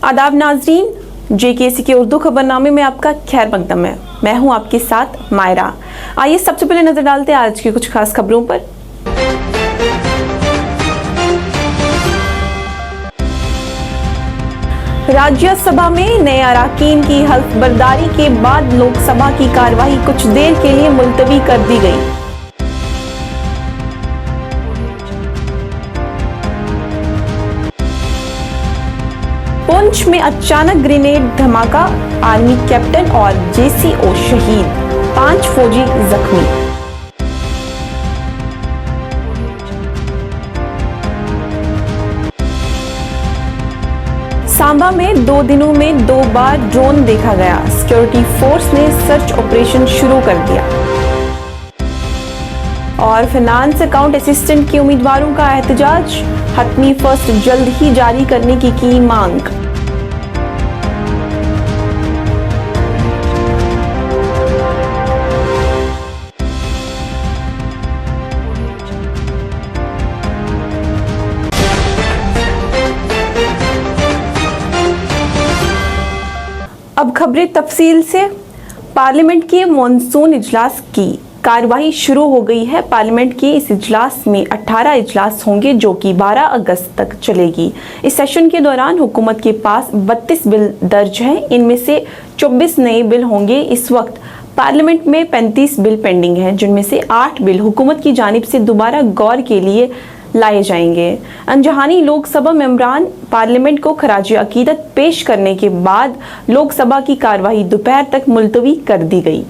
आदाब नाजरीन, जेकेसी के उर्दू खबरनामे में आपका खैर मकदम है। मैं हूं आपके साथ मायरा। आइए सबसे पहले नजर डालते हैं आज की कुछ खास खबरों पर। राज्यसभा में नए अराकीन की हल्फ बर्दारी के बाद लोकसभा की कार्यवाही कुछ देर के लिए मुलतवी कर दी गई। पुंछ में अचानक ग्रेनेड धमाका, आर्मी कैप्टन और जेसीओ शहीद, 5 फौजी जख्मी। सांबा में 2 दिनों में 2 बार ड्रोन देखा गया। सिक्योरिटी फोर्स ने सर्च ऑपरेशन शुरू कर दिया। और फाइनेंस अकाउंट असिस्टेंट के उम्मीदवारों का एहतजाज, हतमी फर्स्ट जल्द ही जारी करने की मांग। अब खबरें तफसील से। पार्लियामेंट के मॉनसून इजलास की कार्यवाही शुरू हो गई है। पार्लियामेंट के इस इजलास में 18 इजलास होंगे जो कि 12 अगस्त तक चलेगी। इस सेशन के दौरान हुकूमत के पास 32 बिल दर्ज हैं। इनमें से 24 नए बिल होंगे। इस वक्त पार्लियामेंट में 35 बिल पेंडिंग हैं, जिनमें से 8 बिल हुकूमत की जानिब से दोबारा गौर के लिए लाए जाएंगे। अनजहानी लोकसभा मेंबरान पार्लियामेंट को खराज अकीदत पेश करने के बाद लोकसभा की कार्यवाही दोपहर तक मुलतवी कर दी गई।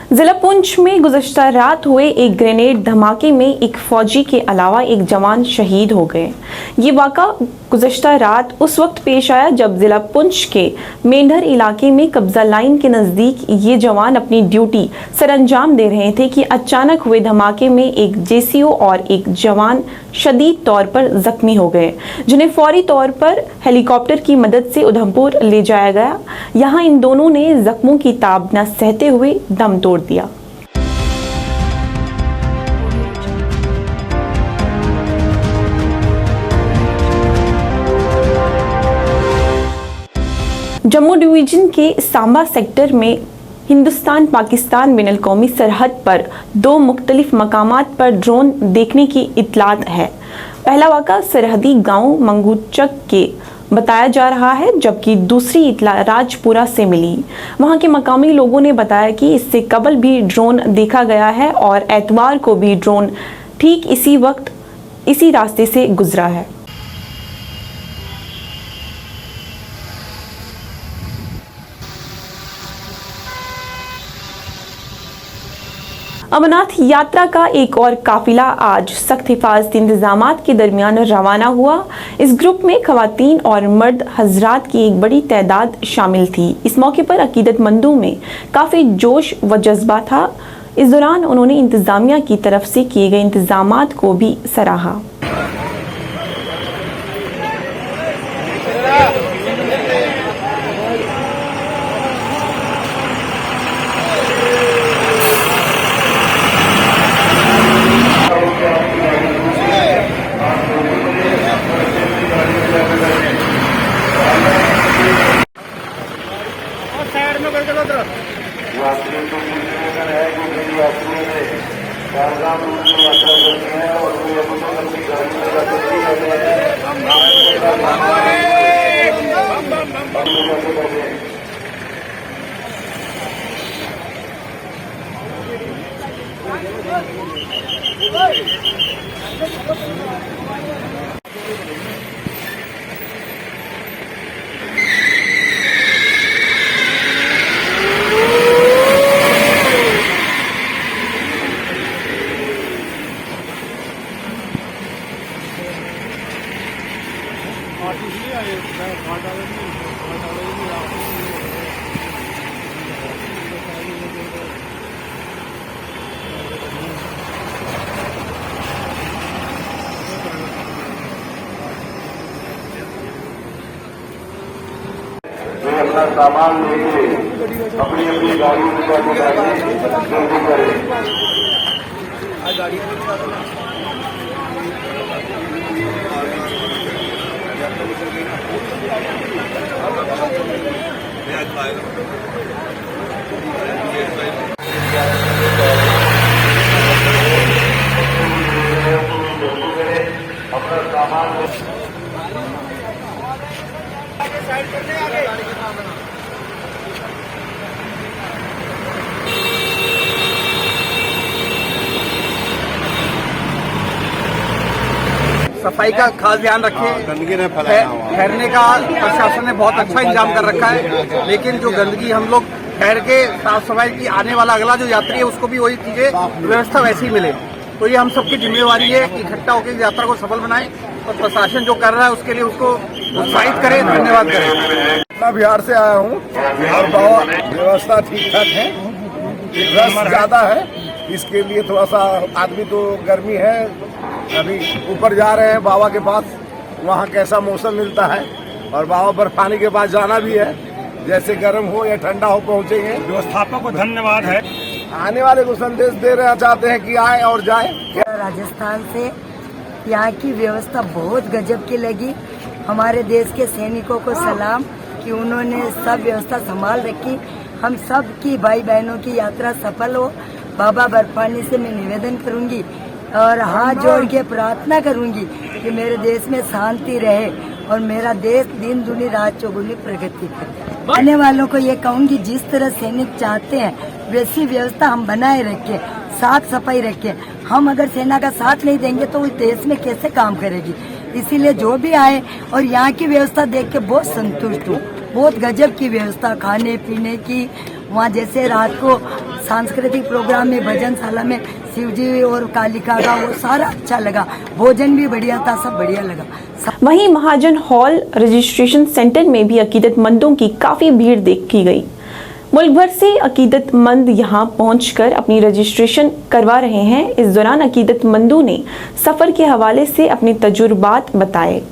जिला पुंछ में गुज़श्ता रात हुए एक ग्रेनेड धमाके में एक फौजी के अलावा एक जवान शहीद हो गए। ये वाक़ा गुज़श्ता रात उस वक्त पेश आया जब जिला पुंछ के मेंढर इलाके में कब्जा लाइन के नज़दीक ये जवान अपनी ड्यूटी सरअंजाम दे रहे थे कि अचानक हुए धमाके में एक जेसीओ और एक जवान शदीद तौर पर जख्मी हो गए, जिन्हें फौरी तौर पर हेलीकॉप्टर की मदद से उधमपुर ले जाया गया। यहाँ इन दोनों ने जख्मों की ताब न सहते हुए दम तोड़ दिया। जम्मू डिवीजन के सांबा सेक्टर में हिंदुस्तान पाकिस्तान बैनुल कौमी सरहद पर 2 मुख्तलिफ मकामात पर ड्रोन देखने की इतलात है। पहला वाक़ा सरहदी गांव मंगूचक के बताया जा रहा है, जबकि दूसरी इतला राजपुरा से मिली। वहां के मकामी लोगों ने बताया कि इससे कबल भी ड्रोन देखा गया है और एतवार को भी ड्रोन ठीक इसी वक्त इसी रास्ते से गुजरा है। अमरनाथ यात्रा का एक और काफिला आज सख्त हिफाजती इंतजामात के दरमियान रवाना हुआ। इस ग्रुप में खवातीन और मर्द हजरात की एक बड़ी तादाद शामिल थी। इस मौके पर अकीदतमंदों में काफ़ी जोश व जज्बा था। इस दौरान उन्होंने इंतज़ामिया की तरफ से किए गए इंतजामात को भी सराहा। यात्रियों को निर्देशन है कि मेरी यात्रियों से चारधाम रूट में यात्रा करनी है और कोई अपनी गाड़ी में जाती है। अपना सामान लेके अपनी अपनी गाड़ी में जाके जाइए, जल्दी करें। अपना सामान सफाई का खास ध्यान रखें। गंदगी ने फैलाया हुआ है। ठहरने का प्रशासन ने बहुत अच्छा इंतजाम कर रखा है, लेकिन जो गंदगी हम लोग ठहर के साफ सफाई की, आने वाला अगला जो यात्री है उसको भी वही चीजें व्यवस्था वैसी ही मिले। तो ये हम सबकी जिम्मेवारी है कि इकट्ठा होकर यात्रा को सफल बनाएं और प्रशासन जो कर रहा है उसके लिए उसको उत्साहित करें, धन्यवाद करें। मैं बिहार से आया हूँ और बहुत व्यवस्था ठीक ठाक है, रस ज्यादा है, इसके लिए थोड़ा सा आदमी तो गर्मी है। अभी ऊपर जा रहे हैं बाबा के पास, वहाँ कैसा मौसम मिलता है और बाबा बर्फानी के पास जाना भी है, जैसे गर्म हो या ठंडा हो पहुँचेंगे। व्यवस्थापक को धन्यवाद है। आने वाले को संदेश दे रहे चाहते हैं कि आए और जाए। राजस्थान से यहाँ की व्यवस्था बहुत गजब की लगी। हमारे देश के सैनिकों को सलाम कि उन्होंने सब व्यवस्था संभाल रखी। हम सब की भाई बहनों की यात्रा सफल हो। बाबा बर्फानी से मैं निवेदन करूंगी और हाथ जोड़ के प्रार्थना करूंगी कि मेरे देश में शांति रहे और मेरा देश दिन दूनी रात चौगुनी प्रगति करे। आने वालों को ये कहूंगी, जिस तरह सैनिक चाहते हैं वैसी व्यवस्था हम बनाए रखें, साफ सफाई रखें। हम अगर सेना का साथ नहीं देंगे तो उस देश में कैसे काम करेगी। इसीलिए जो भी आए और यहाँ की व्यवस्था देख के बहुत संतुष्ट हूँ। बहुत गजब की व्यवस्था, खाने पीने की। वहाँ जैसे रात को सांस्कृतिक प्रोग्राम में, भजनशाला में शिवजी और कालिका का, वो सारा अच्छा लगा। भोजन भी बढ़िया था, सब बढ़िया लगा। वहीं महाजन हॉल रजिस्ट्रेशन सेंटर में भी अकीदतमंदों की काफी भीड़ देखी गई। मुल्क भर से अकीदतमंद यहां पहुंचकर अपनी रजिस्ट्रेशन करवा रहे हैं। इस दौरान अकीदतमंदों ने सफर के हवाले से अपने तजुर्बात बताए।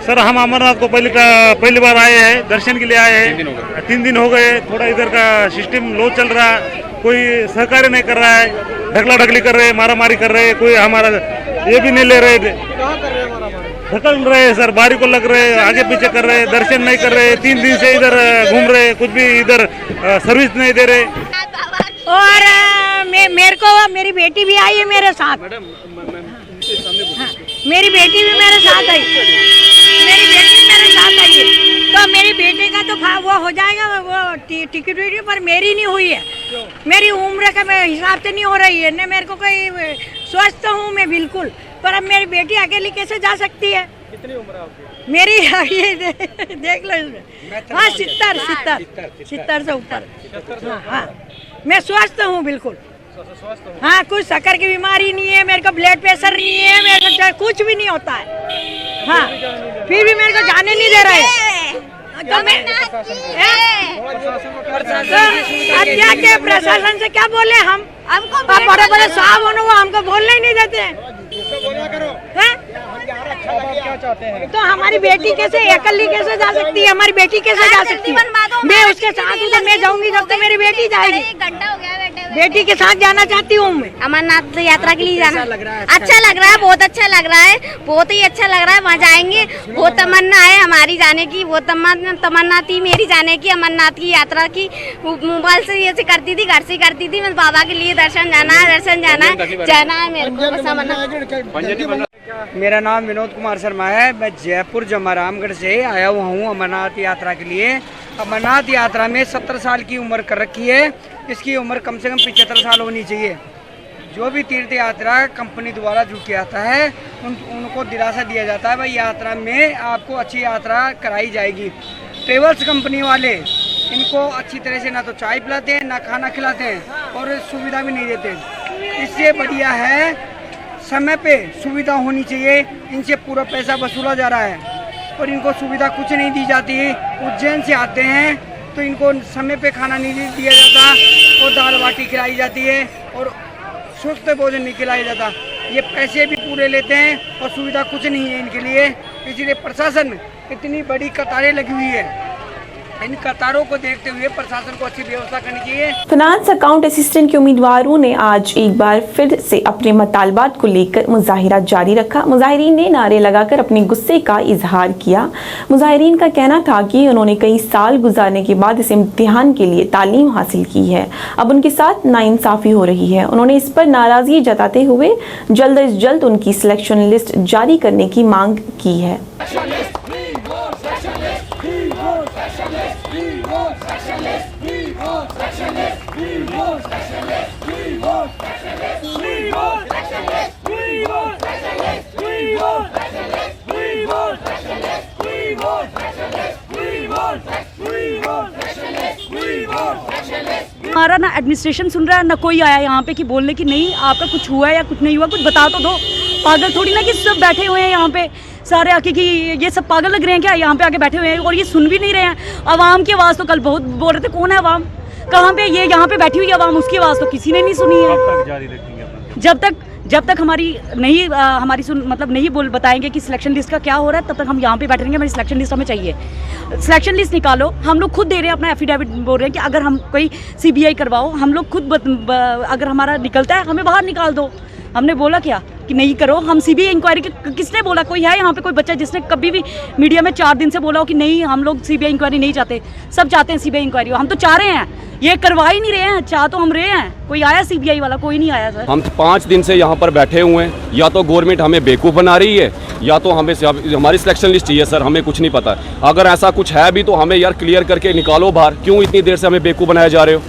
सर, हम अमरनाथ को पहली बार आए हैं, दर्शन के लिए आए हैं। 3 दिन हो गए। थोड़ा इधर का सिस्टम लो चल रहा है, कोई सहकार्य नहीं कर रहा है, ढकला ढकली कर रहे, मारा मारी कर रहे, कोई हमारा ये भी नहीं ले रहे, ढकल रहे सर, बारी को लग रहे, आगे पीछे कर रहे, दर्शन नहीं कर रहे। 3 दिन से इधर घूम रहे, कुछ भी इधर सर्विस नहीं दे रहे। और मेरे को मेरी बेटी भी आई है मेरे साथ। हाँ, मेरी बेटी भी मेरे साथ आई, मेरी बेटी मेरे साथ आई है। तो मेरी बेटी का तो वो हो जाएगा, वो टिकट वीडियो, पर मेरी नहीं हुई है। मेरी उम्र का हिसाब से नहीं हो रही है ना, मेरे को कोई स्वस्थ हूँ मैं बिल्कुल, पर अब मेरी बेटी अकेली कैसे जा सकती है। कितनी उम्र है आपकी? मेरी ये देख लो इसमें। हाँ, 70 से ऊपर। हाँ, मैं स्वस्थ हूँ बिल्कुल। हाँ, कुछ शक्कर की बीमारी नहीं है, मेरे को ब्लड प्रेशर नहीं है, मेरे को कुछ भी नहीं होता है। हाँ, फिर भी मेरे को जाने नहीं दे रहे। तो मैं क्या के प्रशासन से क्या बोले हम? बड़े बड़े साहब होने वो हमको बोलने ही नहीं देते हैं। तो हमारी बेटी कैसे अकेली कैसे जा सकती है? हमारी बेटी कैसे जा सकती है? मैं उसके साथ हूँ तो मैं जाऊंगी जब तक मेरी बेटी जाएगी। बेटी के साथ जाना चाहती हूँ मैं अमरनाथ यात्रा के लिए जाना। अच्छा लग रहा है, बहुत अच्छा लग रहा है, बहुत ही अच्छा लग रहा है। वहाँ जाएंगे, वो तमन्ना है हमारी जाने की, वो तमन्ना थी मेरी जाने की, अमरनाथ की यात्रा की। मोबाइल से ये करती थी, घर से करती थी। मैं बाबा के लिए दर्शन जाना है मेरे को। मेरा नाम विनोद कुमार शर्मा है। मैं जयपुर जमारामगढ़ से आया हुआ हूँ अमरनाथ यात्रा के लिए। अमरनाथ यात्रा में 70 साल की उम्र कर रखी है। इसकी उम्र कम से कम 75 साल होनी चाहिए। जो भी तीर्थ यात्रा कंपनी द्वारा जो किया जाता है उनको दिलासा दिया जाता है भाई यात्रा में आपको अच्छी यात्रा कराई जाएगी। ट्रेवल्स कंपनी वाले इनको अच्छी तरह से ना तो चाय पिलाते हैं ना खाना खिलाते हैं और सुविधा भी नहीं देते। इससे बढ़िया है समय पे सुविधा होनी चाहिए। इनसे पूरा पैसा वसूला जा रहा है और इनको सुविधा कुछ नहीं दी जाती। उज्जैन से आते हैं तो इनको समय पे खाना नहीं दिया जाता और दाल बाटी खिलाई जाती है और स्वस्थ भोजन नहीं खिलाया जाता। ये पैसे भी पूरे लेते हैं और सुविधा कुछ नहीं है इनके लिए। इसलिए प्रशासन इतनी बड़ी कतारें लगी हुई है। इन कतारों को देखते हुए प्रशासन को अच्छी व्यवस्था करनी चाहिए। फाइनेंस अकाउंट असिस्टेंट के उम्मीदवारों ने आज एक बार फिर से अपने मुतालबात को लेकर मुजाहिरा जारी रखा। मुजाहिरीन ने नारे लगाकर अपने गुस्से का इजहार किया। मुजाहिरीन का कहना था कि उन्होंने कई साल गुजारने के बाद इस इम्तिहान के लिए तालीम हासिल की है, अब उनके साथ नाइंसाफ़ी हो रही है। उन्होंने इस पर नाराज़गी जताते हुए जल्द अज जल्द उनकी सिलेक्शन लिस्ट जारी करने की मांग की है। हमारा ना एडमिनिस्ट्रेशन सुन रहा है ना कोई आया यहाँ पे कि बोलने की नहीं आपका कुछ हुआ या कुछ नहीं हुआ, कुछ बता तो दो। पागल थोड़ी ना कि सब बैठे हुए हैं यहाँ पे सारे आके कि ये सब पागल लग रहे हैं क्या, यहाँ पे आके बैठे हुए हैं और ये सुन भी नहीं रहे हैं। आवाम की आवाज़ तो कल बहुत बोल रहे थे, कौन है आवाम, कहाँ पे ये यहाँ पे बैठी हुई आवाम, उसकी आवाज़ तो किसी ने नहीं सुनी है। जब तक हमारी नहीं मतलब नहीं बताएंगे कि सिलेक्शन लिस्ट का क्या हो रहा है, तब तक हम यहाँ पे बैठे रहेंगे। हमारी सिलेक्शन लिस्ट हमें चाहिए। सिलेक्शन लिस्ट निकालो। हम लोग खुद दे रहे हैं अपना एफिडेविट, बोल रहे हैं कि अगर हम कोई सीबीआई करवाओ, हम लोग खुद अगर हमारा निकलता है हमें बाहर निकाल दो। हमने बोला क्या कि नहीं करो, हम सीबीआई इंक्वायरी किसने बोला? कोई है यहाँ पे कोई बच्चा जिसने कभी भी मीडिया में 4 दिन से बोला हो कि नहीं हम लोग सीबीआई इंक्वायरी नहीं चाहते? सब चाहते हैं सीबीआई इंक्वायरी। हम तो चाह रहे हैं, ये करवा ही नहीं रहे हैं। चाह तो हम रहे हैं, कोई आया सीबीआई वाला? कोई नहीं आया सर। हम 5 दिन से यहाँ पर बैठे हुए हैं। या तो गवर्नमेंट हमें बेवकूफ़ बना रही है या तो हमें हमारी सिलेक्शन लिस्ट चाहिए सर, हमें कुछ नहीं पता। अगर ऐसा कुछ है भी तो हमें यार क्लियर करके निकालो बाहर। क्यों इतनी देर से हमें बेवकूफ़ बनाया जा रहे हो?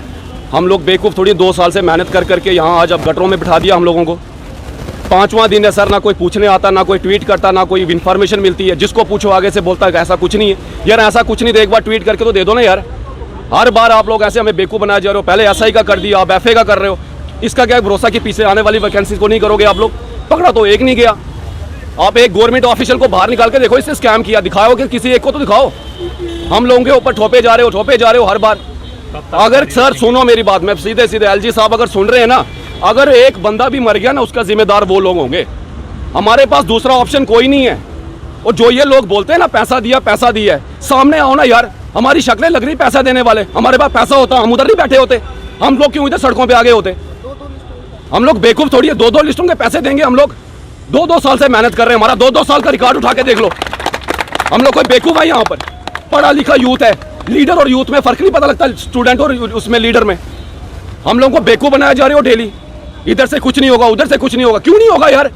हम लोग बेवकूफ़ थोड़ी, 2 साल से मेहनत कर करके यहाँ आज अब गटरों में बिठा दिया हम लोगों को। 5वां दिन है सर, ना कोई पूछने आता, ना कोई ट्वीट करता, ना कोई इन्फॉर्मेशन मिलती है। जिसको पूछो आगे से बोलता है कि ऐसा कुछ नहीं है। यार ऐसा कुछ नहीं, तो एक बार ट्वीट करके तो दे दो ना यार। हर बार आप लोग ऐसे हमें बेवकूफ़ बनाए जा रहे हो। पहले एसआई का कर दिया, अब एफए का कर रहे हो। इसका क्या भरोसा कि पीछे आने वाली वैकेंसी को नहीं करोगे आप लोग? पकड़ा तो एक नहीं गया। आप एक गवर्नमेंट ऑफिशियल को बाहर निकाल के देखो, इससे स्कैम किया, दिखाओ कि किसी एक को तो दिखाओ। हम लोगों के ऊपर ठोपे जा रहे हो हर बार। अगर सर सुनो मेरी बात, मैं सीधे एलजी साहब अगर सुन रहे हैं ना, अगर एक बंदा भी मर गया ना, उसका जिम्मेदार वो लोग होंगे। हमारे पास दूसरा ऑप्शन कोई नहीं है। और जो ये लोग बोलते हैं ना पैसा दिया है, सामने आओ ना यार। हमारी शक्लें लग रही पैसा देने वाले। हमारे पास पैसा होता हम उधर नहीं बैठे होते। हम लोग क्यों इधर सड़कों पे आगे होते? हम लोग बेवकूफ थोड़ी है। 2-2 लिस्टों के पैसे देंगे हम लोग। 2-2 साल से मेहनत कर रहे हैं। हमारा 2-2 साल का रिकॉर्ड उठा के देख लो। हम लोग कोई बेवकूफ है यहाँ पर? पढ़ा लिखा यूथ है। लीडर और यूथ में फर्क नहीं पता लगता, स्टूडेंट और उसमें लीडर में। हम लोगों को बेवकूफ बनाया जा रहे हो डेली। इधर से कुछ नहीं होगा, उधर से कुछ नहीं होगा। क्यों नहीं होगा यार?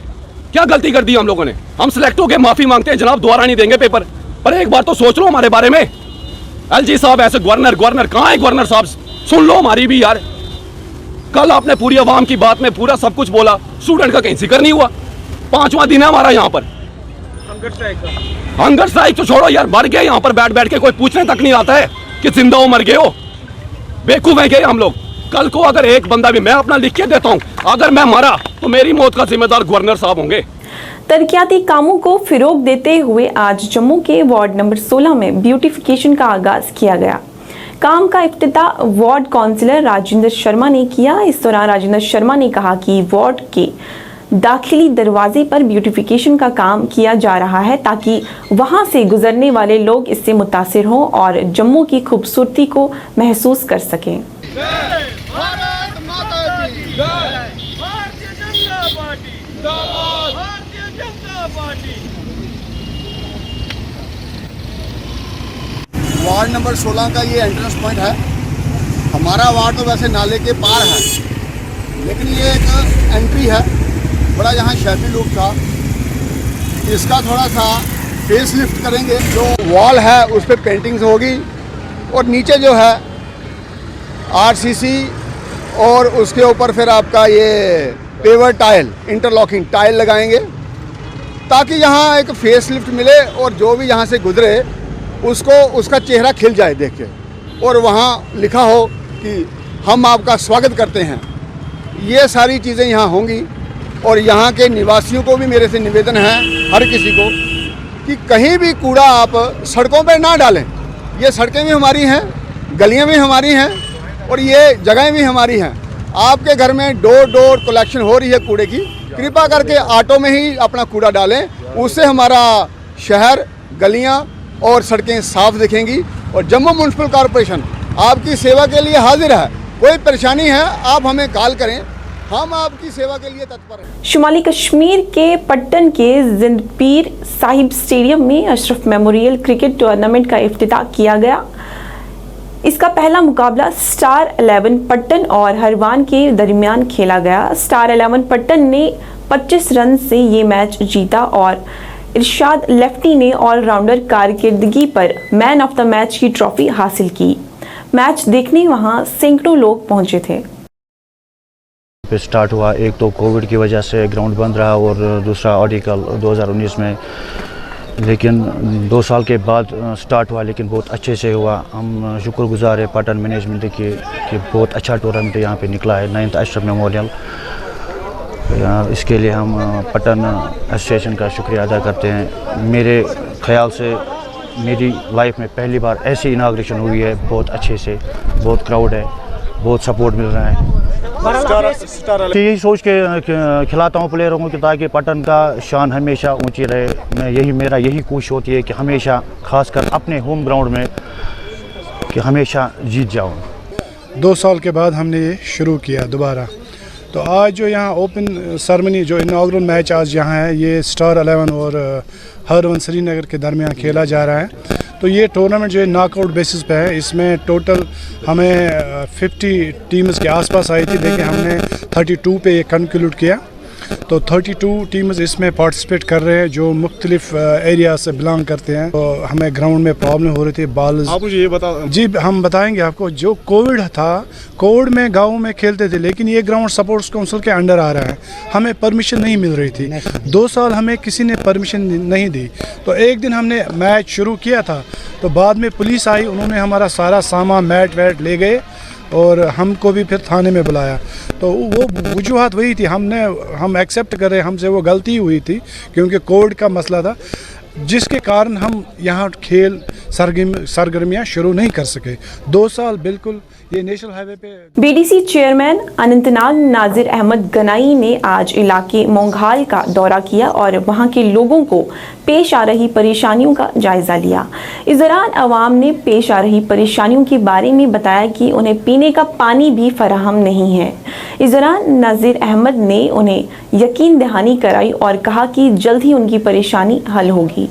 क्या गलती कर दी हम लोगों ने? हम सिलेक्ट हो गए, माफी मांगते हैं जनाब, दोबारा नहीं देंगे पेपर। पर एक बार तो सोच लो हमारे बारे में। एलजी साहब ऐसे गवर्नर कहाँ है? गवर्नर साहब सुन लो हमारी भी यार। कल आपने पूरी आवाम की बात में पूरा सब कुछ बोला, स्टूडेंट का कहीं जिक्र नहीं हुआ। 5वां दिन है हमारा यहाँ पर। हंगर स्ट्राइक तो छोड़ो यार, मर गए यहाँ पर बैठ के, कोई पूछने तक नहीं आता है कि जिंदा हो मर गए हो। बेवकूफ है क्या हम लोग? कल को अगर एक बंदा भी, मैं अपना लिख के देता हूँ, अगर मैं मरा तो मेरी मौत का जिम्मेदार गवर्नर साहब होंगे। तरक्याती कामों को फिरोग देते हुए आज जम्मू के वार्ड नंबर 16 में ब्यूटिफिकेशन का आगाज किया गया। काम का इफ्तिताह वार्ड काउंसिलर राजेंद्र शर्मा ने किया। इस दौरान राजेंद्र शर्मा ने कहा कि वार्ड के दाखिली दरवाजे पर ब्यूटिफिकेशन का काम किया जा रहा है ताकि वहां से गुजरने वाले लोग इससे मुतासिर हों और जम्मू की खूबसूरती को महसूस कर सकें। भारत माता की जय। भारतीय जनता पार्टी जिंदाबाद। Bharatiya Janata party. Ward number 16 का ये एंट्रेंस पॉइंट है। हमारा वार्ड तो वैसे नाले के पार है, लेकिन ये एक एंट्री है। बड़ा यहाँ शैफी लुक था, इसका थोड़ा सा फेस लिफ्ट करेंगे। जो वॉल है उस पर पेंटिंग्स होगी और नीचे जो है RCC और उसके ऊपर फिर आपका ये पेवर टाइल, इंटरलॉकिंग टाइल लगाएंगे ताकि यहाँ एक फेस लिफ्ट मिले और जो भी यहाँ से गुजरे उसको उसका चेहरा खिल जाए देख के, और वहाँ लिखा हो कि हम आपका स्वागत करते हैं। ये सारी चीज़ें यहाँ होंगी। और यहाँ के निवासियों को भी मेरे से निवेदन है, हर किसी को, कि कहीं भी कूड़ा आप सड़कों पर ना डालें। ये सड़कें भी हमारी हैं, गलियाँ भी हमारी हैं और ये जगहें भी हमारी हैं। आपके घर में डोर कलेक्शन हो रही है कूड़े की, कृपा करके ऑटो में ही अपना कूड़ा डालें। उससे हमारा शहर, गलियां और सड़कें साफ दिखेंगी। और जम्मू म्युनिसिपल कॉरपोरेशन आपकी सेवा के लिए हाजिर है। कोई परेशानी है आप हमें कॉल करें, हम आपकी सेवा के लिए तत्पर हैं। शुमाली कश्मीर के पट्टन के जिंद पीर साहिब स्टेडियम में अशरफ मेमोरियल क्रिकेट टूर्नामेंट का इफ्तिताह किया गया। इसका पहला मुकाबला स्टार 11 पट्टन और हरवान के दरमियान खेला गया। स्टार 11 पट्टन ने 25 रन से ये मैच जीता और इरशाद लेफ्टी ने ऑलराउंडर कारकर्दगी पर मैन ऑफ द मैच की ट्रॉफी हासिल की। मैच देखने वहां सैकड़ों लोग पहुंचे थे। स्टार्ट हुआ, एक तो कोविड की वजह से ग्राउंड बंद रहा और दूसरा आर्टिकल 2019 में, लेकिन 2 साल के बाद स्टार्ट हुआ, लेकिन बहुत अच्छे से हुआ। हम शुक्रगुजार है पटन मैनेजमेंट की कि बहुत अच्छा टूर्नामेंट यहाँ पे निकला है, 9th अशरफ मेमोरियल। इसके लिए हम पटन एसोसिएशन का शुक्रिया अदा करते हैं। मेरे ख्याल से मेरी लाइफ में पहली बार ऐसी इनाग्रेशन हुई है, बहुत अच्छे से, बहुत क्राउड है, बहुत सपोर्ट मिल रहा है। यही सोच के खिलाता हूँ प्लेयरों को कि ताकि पटन का शान हमेशा ऊंची रहे। मेरा यही कोशिश होती है कि हमेशा खासकर अपने होम ग्राउंड में कि हमेशा जीत जाऊँ। 2 साल के बाद हमने ये शुरू किया दोबारा। तो आज जो यहाँ ओपन सेरेमनी, जो इनॉग्रल मैच आज यहाँ है, ये स्टार 11 और हरवन श्रीनगर के दरमियान खेला जा रहा है। तो ये टूर्नामेंट जो है नॉकआउट बेसिस पे है। इसमें टोटल हमें 50 टीम्स के आसपास आई थी, लेकिन हमने 32 पे ये कंक्लूड किया। तो 32 टीम्स इसमें पार्टिसिपेट कर रहे हैं जो मुख्तलिफ एरिया से बिलोंग करते हैं। तो हमें ग्राउंड में प्रॉब्लम हो रही थी, बॉल्स। आप मुझे ये बता। जी हम बताएंगे आपको। जो कोविड था, कोविड में गाँव में खेलते थे, लेकिन ये ग्राउंड सपोर्ट्स काउंसिल के अंडर आ रहा है। हमें परमिशन नहीं मिल रही थी, 2 साल हमें किसी ने परमिशन नहीं दी। तो एक दिन हमने मैच शुरू किया था, तो बाद में पुलिस आई, उन्होंने हमारा सारा सामान मैट वैट ले गए और हमको भी फिर थाने में बुलाया। तो वो वजूहत वही थी, हम एक्सेप्ट कर रहे, हमसे वो गलती हुई थी क्योंकि कोविड का मसला था, जिसके कारण हम यहाँ खेल सरगर्मियाँ शुरू नहीं कर सके। 2 साल बिल्कुल ये नेशनल हाईवे पे। बीडीसी चेयरमैन अनंतनाग नाजिर अहमद गनाई ने आज इलाके मोंघाल का दौरा किया और वहां के लोगों को पेश आ रही परेशानियों का जायजा लिया। इस दौरान अवाम ने पेश आ रही परेशानियों के बारे में बताया कि उन्हें पीने का पानी भी फराहम नहीं है। इस दौरान नाजिर अहमद ने उन्हें यकीन दहानी कराई और कहा कि जल्द ही उनकी परेशानी हल होगी।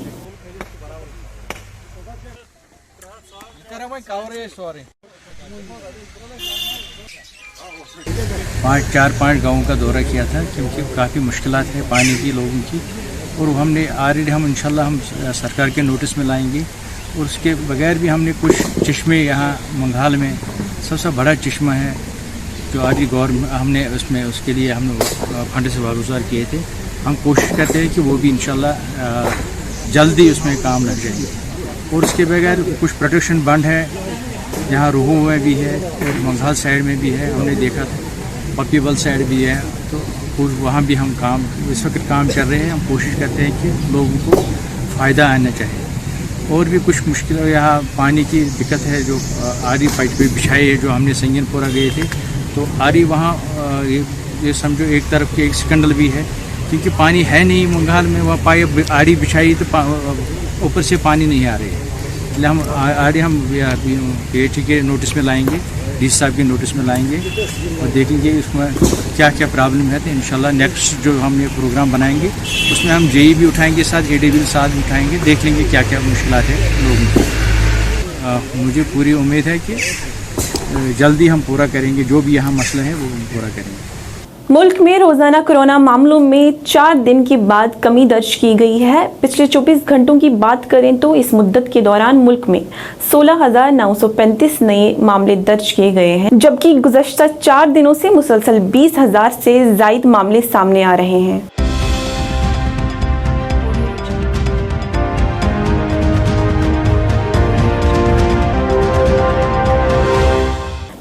4-5 गाँवों का दौरा किया था, क्योंकि काफ़ी मुश्किलात है पानी की लोगों की। और हमने ऑलरेडी हम इंशाल्लाह हम सरकार के नोटिस में लाएंगे। और उसके बगैर भी हमने कुछ चश्मे यहाँ मंघाल में सबसे बड़ा चश्मा है जो आदि गवर्नमेंट हमने उसमें उसके लिए हमने फंड से वागुजार किए थे। हम कोशिश करते हैं कि वो भी इंशाल्लाह जल्दी उसमें काम लग जाएगी। और उसके बगैर कुछ प्रोटेक्शन बंद है, यहाँ रूहू में भी है और मंघाल साइड में भी है, हमने देखा था पप्पीबल साइड भी है। तो वहाँ भी हम काम इस वक्त काम कर रहे हैं। हम कोशिश करते हैं कि लोगों को फ़ायदा आना चाहिए। और भी कुछ मुश्किल यहाँ पानी की दिक्कत है, जो आरी पाइप पे बिछाई है, जो हमने संगनपुरा गए थे तो आरी वहाँ ये समझो एक तरफ के एक स्कंडल भी है, क्योंकि पानी है नहीं मंघाल में। वहाँ पाइप आरी बिछाई तो ऊपर से पानी नहीं आ रही है। इसलिए हम आरी हम PHE के नोटिस में लाएंगे, डीसी साहब के नोटिस में लाएंगे और देखेंगे उसमें क्या क्या प्रॉब्लम है। तो इंशाल्लाह नेक्स्ट जो हमने प्रोग्राम बनाएंगे उसमें हम JE भी उठाएंगे, साथ AD भी साथ उठाएंगे, देख लेंगे क्या क्या मुश्किलात है लोगों को। मुझे पूरी उम्मीद है कि जल्दी हम पूरा करेंगे, जो भी यहाँ मसला है वो पूरा करेंगे। मुल्क में रोजाना कोरोना मामलों में 4 दिन के बाद कमी दर्ज की गई है। पिछले 24 घंटों की बात करें तो इस मुद्दत के दौरान मुल्क में 16,935 नए मामले दर्ज किए गए हैं, जबकि गुज़श्ता 4 दिनों से मुसलसल 20,000 से ज़ायद मामले सामने आ रहे हैं।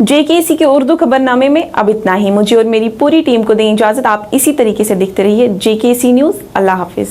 JKC के उर्दू खबरनामे में अब इतना ही। मुझे और मेरी पूरी टीम को दें इजाजत। आप इसी तरीके से देखते रहिए JKC न्यूज़। अल्लाह हाफिज।